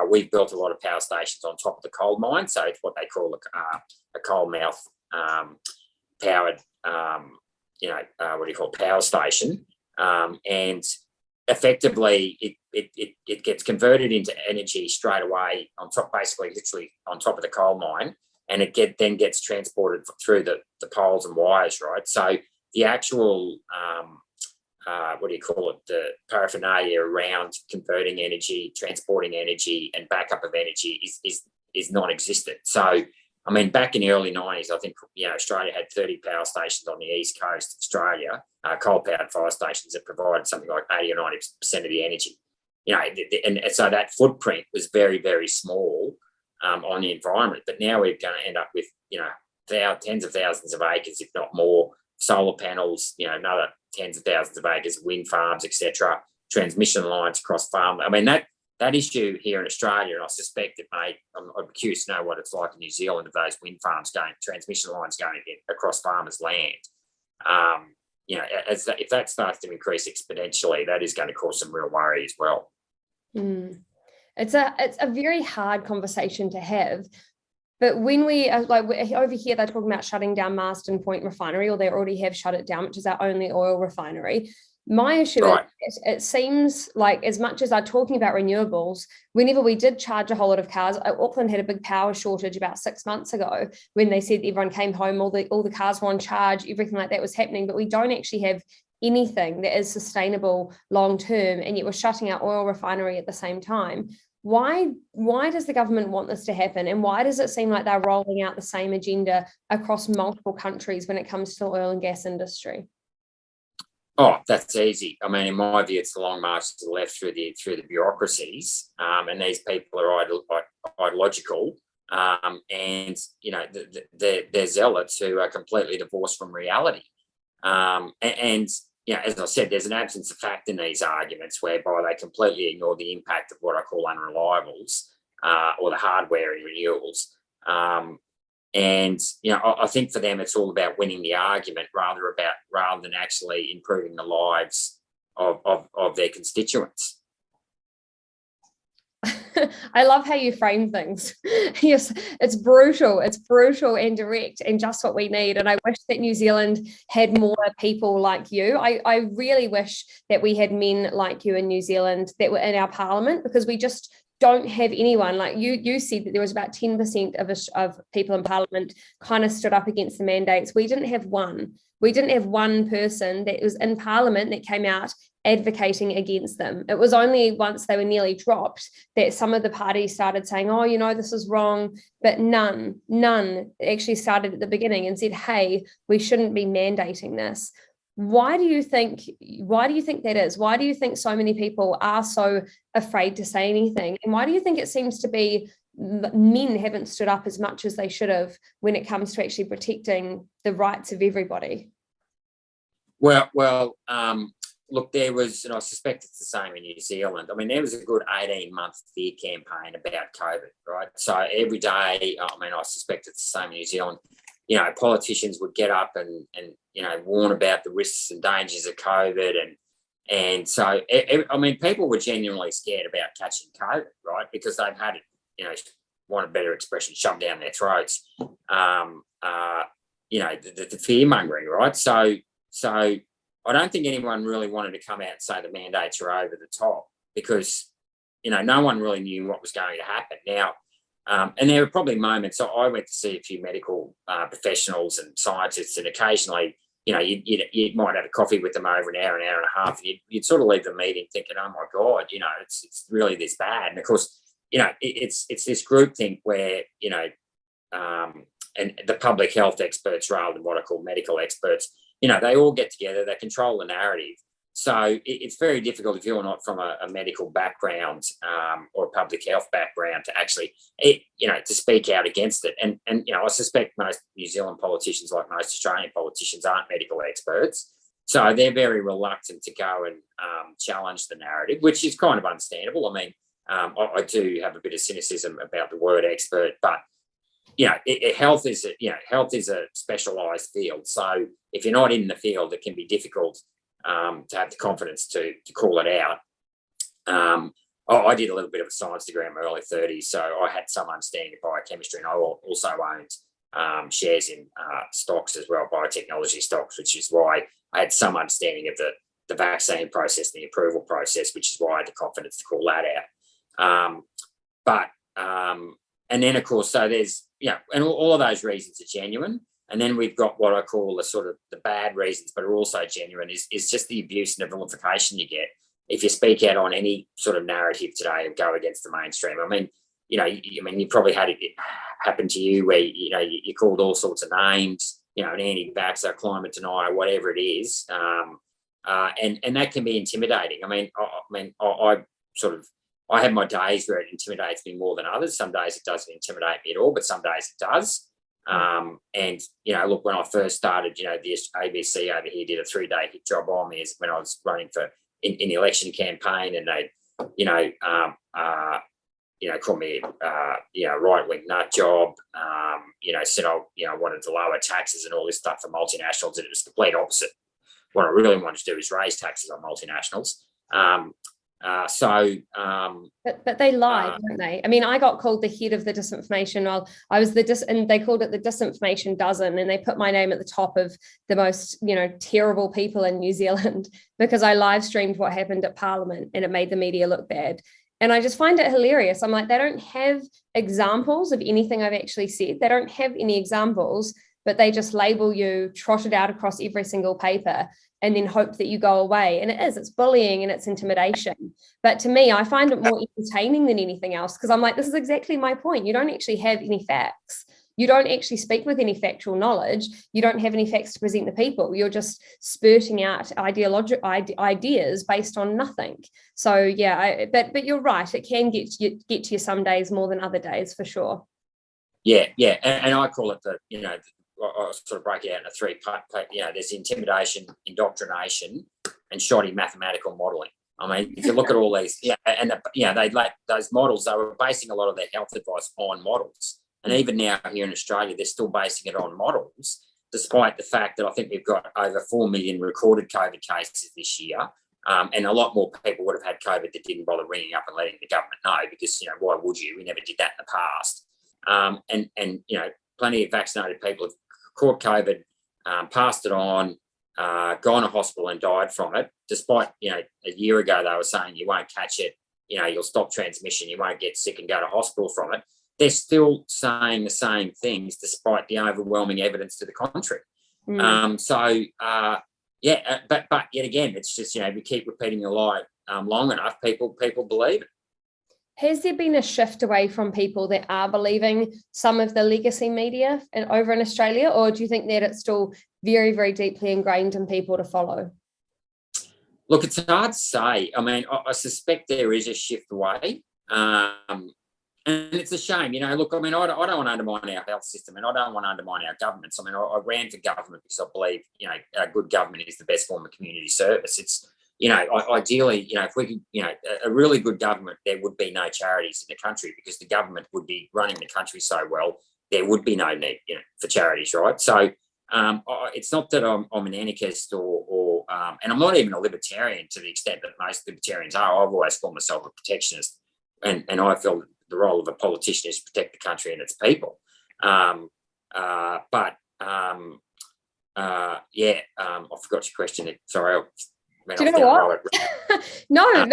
B: We've built a lot of power stations on top of the coal mine, so it's what they call a coal mouth powered, power station, and effectively it gets converted into energy straight away on top, basically literally on top of the coal mine, and it then gets transported through the poles and wires, right? So the actual the paraphernalia around converting energy, transporting energy, and backup of energy is non-existent. So I mean, back in the early 90s, I think, Australia had 30 power stations on the east coast of Australia, coal-powered fire stations that provided something like 80 or 90% of the energy. And so that footprint was very, very small on the environment. But now we're going to end up with, tens of thousands of acres, if not more, solar panels, another tens of thousands of acres of wind farms, etc., transmission lines across farm. I mean, that issue here in Australia, and I suspect I'm curious to know what it's like in New Zealand of those wind farms transmission lines going across farmers' land. If that starts to increase exponentially, that is going to cause some real worry as well.
A: It's a very hard conversation to have. But when we over here, they're talking about shutting down Marsden Point Refinery, or they already have shut it down, which is our only oil refinery. My issue is it seems like, as much as they're talking about renewables, whenever we did charge a whole lot of cars, Auckland had a big power shortage about 6 months ago when they said everyone came home, all the cars were on charge, everything like that was happening, but we don't actually have anything that is sustainable long term, and yet we're shutting our oil refinery at the same time. Why does the government want this to happen, and why does it seem like they're rolling out the same agenda across multiple countries when it comes to the oil and gas industry?
B: Oh, that's easy. I mean, in my view, it's the long march to the left through the bureaucracies, and these people are ideological, and they're zealots who are completely divorced from reality. And as I said, there's an absence of fact in these arguments whereby they completely ignore the impact of what I call unreliables or the hardware in renewals. And I think for them it's all about winning the argument rather than actually improving the lives of their constituents.
A: I love how you frame things. Yes, it's brutal and direct and just what we need. And I wish that New Zealand had more people like you. I really wish that we had men like you in New Zealand that were in our parliament, because we just don't have anyone. Like you said that there was about 10% of people in parliament kind of stood up against the mandates. We didn't have one. We didn't have one person that was in parliament that came out advocating against them. It was only once they were nearly dropped that some of the parties started saying, oh, this is wrong, but none actually started at the beginning and said, hey, we shouldn't be mandating this. Why do you think that is? Why do you think so many people are so afraid to say anything? And why do you think it seems to be men haven't stood up as much as they should have when it comes to actually protecting the rights of everybody?
B: Well, look, there was, and I suspect it's the same in New Zealand. I mean, there was a good 18-month fear campaign about COVID, right? So every day, I suspect it's the same in New Zealand. Politicians would get up and warn about the risks and dangers of COVID. And so, people were genuinely scared about catching COVID, right? Because they've had it, want a better expression, shoved down their throats. The fear-mongering, right? So I don't think anyone really wanted to come out and say the mandates are over the top because, no one really knew what was going to happen. Now, and there were probably moments, so I went to see a few medical professionals and scientists, and occasionally, you might have a coffee with them over an hour and a half. You'd sort of leave the meeting thinking, oh my God, it's really this bad. And of course, it's this groupthink where, and the public health experts rather than what I call medical experts, they all get together, they control the narrative. So it's very difficult if you're not from a medical background or a public health background to actually, to speak out against it. And I suspect most New Zealand politicians, like most Australian politicians, aren't medical experts. So they're very reluctant to go and challenge the narrative, which is kind of understandable. I mean, I do have a bit of cynicism about the word expert, but health is a specialised field. So if you're not in the field, it can be difficult to have the confidence to call it out. I did a little bit of a science degree in my early 30s, so I had some understanding of biochemistry, and I also owned shares in stocks as well, biotechnology stocks, which is why I had some understanding of the vaccine process, the approval process, which is why I had the confidence to call that out. And then, of course, so there's, and all of those reasons are genuine. And then we've got what I call the sort of the bad reasons, but are also genuine, is just the abuse and the vilification you get if you speak out on any sort of narrative today and go against the mainstream. I mean, you probably had it happen to you where, you called all sorts of names, an anti-vaxxer, climate denier, whatever it is. And that can be intimidating. I have my days where it intimidates me more than others. Some days it doesn't intimidate me at all, but some days it does. Look, when I first started, the ABC over here did a 3-day hit job on me when I was running in the election campaign, and they, called me, right-wing nut job, said I wanted to lower taxes and all this stuff for multinationals, and it was the complete opposite. What I really wanted to do is raise taxes on multinationals.
A: But they lied, didn't they? I mean, I got called the head of the disinformation. Well, I was and they called it the disinformation dozen, and they put my name at the top of the most, terrible people in New Zealand because I live streamed what happened at Parliament, and it made the media look bad. And I just find it hilarious. I'm like, they don't have examples of anything I've actually said. They don't have any examples, but they just label you, trot it out across every single paper, and then hope that you go away. And it's bullying and it's intimidation. But to me, I find it more entertaining than anything else, because I'm like, this is exactly my point. You don't actually have any facts. You don't actually speak with any factual knowledge. You don't have any facts to present the people. You're just spurting out ideas based on nothing. So yeah, but you're right. It can get to you some days more than other days, for sure.
B: Yeah. And I call it I sort of break it out into three parts. There's intimidation, indoctrination, and shoddy mathematical modelling. I mean, if you look at all these, they like those models. They were basing a lot of their health advice on models, and even now here in Australia, they're still basing it on models, despite the fact that I think we've got over 4 million recorded COVID cases this year, and a lot more people would have had COVID that didn't bother ringing up and letting the government know, because why would you? We never did that in the past, and plenty of vaccinated people have caught COVID, passed it on. Gone to hospital and died from it, despite, a year ago they were saying you won't catch it, you'll stop transmission, you won't get sick and go to hospital from it. They're still saying the same things despite the overwhelming evidence to the contrary. But yet again, it's just, we keep repeating a lie long enough, people believe it.
A: Has there been a shift away from people that are believing some of the legacy media over in Australia, or do you think that it's still very, very deeply ingrained in people to follow?
B: Look, it's hard to say. I mean, I suspect there is a shift away, and it's a shame. Look, I mean, I don't want to undermine our health system, and I don't want to undermine our governments. I mean, I ran for government because I believe, a good government is the best form of community service. It's ideally, if we could, a really good government, there would be no charities in the country, because the government would be running the country so well, there would be no need, for charities, right? So it's not that I'm an anarchist or and I'm not even a libertarian to the extent that most libertarians are. I've always called myself a protectionist, and I feel the role of a politician is to protect the country and its people. I forgot your question. Sorry.
A: Do you know what? No, I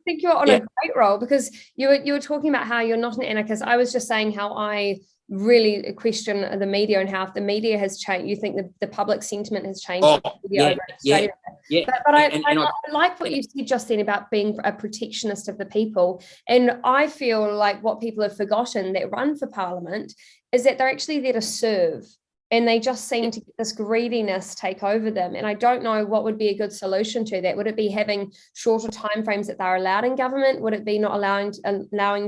A: think you're on a great role, because you were talking about how you're not an anarchist. I was just saying how I really question the media and how if the media has changed, you think the public sentiment has changed. Over Australia. But I like what you said just then about being a protectionist of the people. And I feel like what people have forgotten that run for Parliament is that they're actually there to serve. And they just seem to get this greediness take over them. And I don't know what would be a good solution to that. Would it be having shorter timeframes that they're allowed in government? Would it be not allowing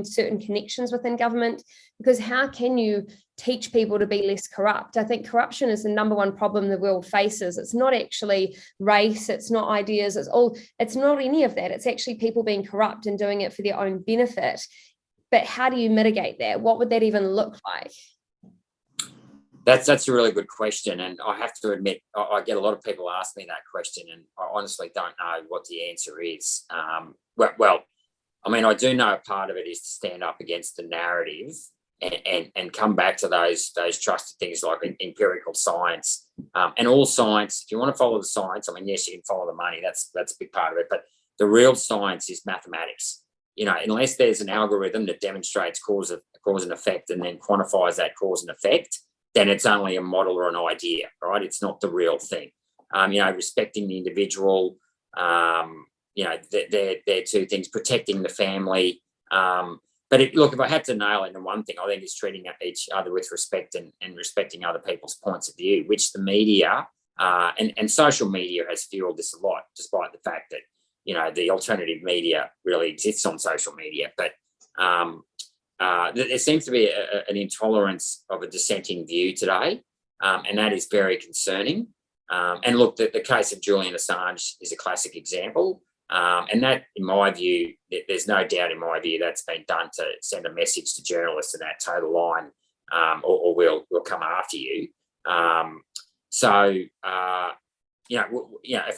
A: certain connections within government? Because how can you teach people to be less corrupt? I think corruption is the number one problem the world faces. It's not actually race, it's not ideas, it's not any of that. It's actually people being corrupt and doing it for their own benefit. But how do you mitigate that? What would that even look like?
B: That's a really good question, and I have to admit I get a lot of people ask me that question, and I honestly don't know what the answer is. Well, I mean, I do know part of it is to stand up against the narrative and come back to those trusted things like empirical science, and all science. If you want to follow the science, I mean, yes, you can follow the money. That's a big part of it, but the real science is mathematics. Unless there's an algorithm that demonstrates cause and effect and then quantifies that cause and effect, then it's only a model or an idea, right? It's not the real thing. Respecting the individual, they're two things, protecting the family. But if I had to nail it in one thing, I think it's treating each other with respect and respecting other people's points of view, which the media and social media has fueled this a lot, despite the fact that, the alternative media really exists on social media. But there seems to be an intolerance of a dissenting view today, and that is very concerning. And look, the case of Julian Assange is a classic example, and that, in my view, there's no doubt in my view that's been done to send a message to journalists in that total line, or we'll come after you.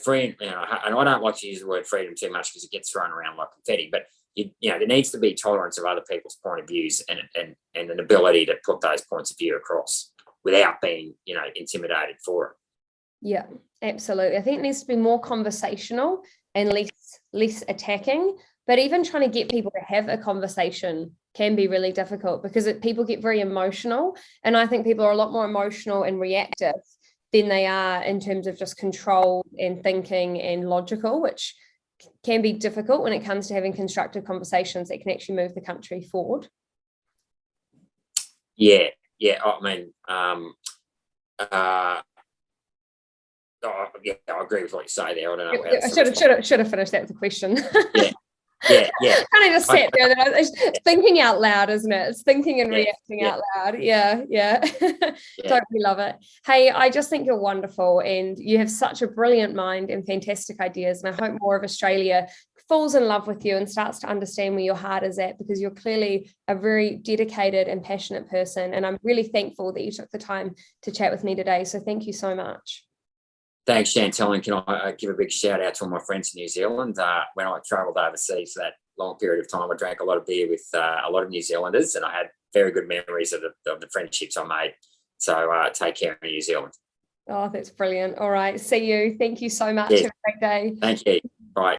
B: Freedom, and I don't like to use the word freedom too much because it gets thrown around like confetti, but there needs to be tolerance of other people's point of views and an ability to put those points of view across without being, intimidated for it.
A: Yeah, absolutely. I think it needs to be more conversational and less attacking, but even trying to get people to have a conversation can be really difficult because people get very emotional. And I think people are a lot more emotional and reactive than they are in terms of just control and thinking and logical, which can be difficult when it comes to having constructive conversations that can actually move the country forward.
B: Yeah. I mean, I agree with what you say there. I don't know.
A: I should have finished that with a question.
B: Yeah.
A: Kind of just sat there. It's thinking out loud, isn't it? It's thinking and reacting out loud. Yeah. Totally love it. Hey, I just think you're wonderful, and you have such a brilliant mind and fantastic ideas. And I hope more of Australia falls in love with you and starts to understand where your heart is at, because you're clearly a very dedicated and passionate person. And I'm really thankful that you took the time to chat with me today. So thank you so much.
B: Thanks, Chantel. And can I give a big shout out to all my friends in New Zealand? When I travelled overseas for that long period of time, I drank a lot of beer with a lot of New Zealanders, and I had very good memories of the friendships I made. So take care in New Zealand.
A: Oh, that's brilliant. All right. See you. Thank you so much.
B: Yes.
A: Have a great day.
B: Thank you.